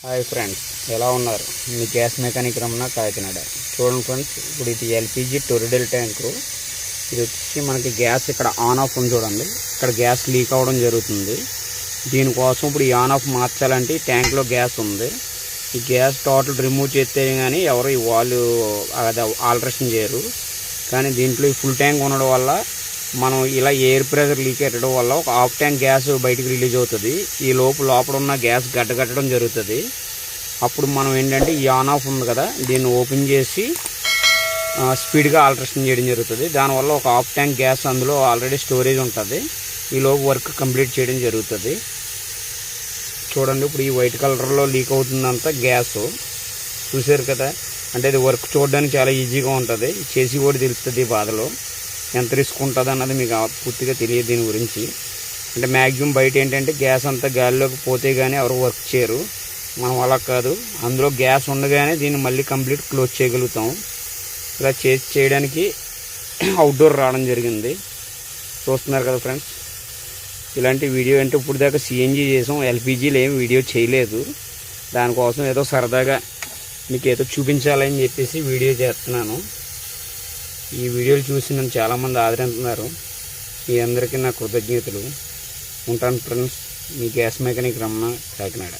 Hi friends, ఎలా ఉన్నారు? మీ gas mechanic Ramana, Kakinada. చూడండి ఫ్రెండ్స్, ఇప్పుడు ఇది ఎల్పిజి టొరిడల్ ట్యాంకు. ఇది వచ్చి మనకి గ్యాస్ ఇక్కడ ఆన్ ఆఫ్ ఉంది చూడండి. ఇక్కడ గ్యాస్ లీక్ అవ్వడం జరుగుతుంది. దీనికోసం ఇప్పుడు ఈ ఆన్ ఆఫ్ మార్చాలంటే ఈ ట్యాంక్లో గ్యాస్ ఉంది. ఈ గ్యాస్ టోటల్ రిమూవ్ చేస్తే కానీ ఎవరు ఈ వాళ్ళు ఆల్టరేషన్ చేయరు. కానీ దీంట్లో ఈ ఫుల్ ట్యాంక్ ఉండడం వల్ల మనం ఇలా ఎయిర్ ప్రెషర్ లీక్ అయ్యడం వల్ల ఒక హాఫ్ ట్యాంక్ గ్యాస్ బయటికి రిలీజ్ అవుతుంది. ఈ లోపల ఉన్న గ్యాస్ గడ్డగట్టడం జరుగుతుంది. అప్పుడు మనం ఏంటంటే ఈ ఆన్ ఆఫ్ ఉంది కదా, దీన్ని ఓపెన్ చేసి స్పీడ్గా ఆల్టరేషన్ చేయడం జరుగుతుంది. దానివల్ల ఒక హాఫ్ ట్యాంక్ గ్యాస్ అందులో ఆల్రెడీ స్టోరేజ్ ఉంటుంది. ఈ లోపు వర్క్ కంప్లీట్ చేయడం జరుగుతుంది. చూడండి, ఇప్పుడు ఈ వైట్ కలర్లో లీక్ అవుతుందంతా గ్యాస్ చూసారు కదా. అంటే ఇది వర్క్ చూడడానికి చాలా ఈజీగా ఉంటుంది. చేసి కూడా తెలుస్తుంది బాధలో ఎంత రిస్క్ ఉంటుంది అన్నది మీకు పూర్తిగా తెలియదు దీని గురించి. అంటే మ్యాక్సిమం బయట ఏంటంటే గ్యాస్ అంతా గాలిలోకి పోతే కానీ ఎవరు వర్క్ చేయరు. మనం అలా కాదు, అందులో గ్యాస్ ఉండగానే దీన్ని మళ్ళీ కంప్లీట్ క్లోజ్ చేయగలుగుతాం. ఇలా చేయడానికి అవుట్డోర్ రావడం జరిగింది. చూస్తున్నారు కదా ఫ్రెండ్స్. ఇలాంటి వీడియో అంటే ఇప్పుడు దాకా సిఎన్జి చేసాం, ఎల్పిజీలో ఏం వీడియో చేయలేదు. దానికోసం ఏదో సరదాగా మీకు ఏదో చూపించాలని చెప్పేసి వీడియో చేస్తున్నాను. ఈ వీడియోలు చూసి నన్ను చాలామంది ఆదరిస్తున్నారు. మీ అందరికీ నా కృతజ్ఞతలు. ఉంటాను ఫ్రెండ్స్. మీ గ్యాస్ మెకానిక్ రమణ, కాకినాడ.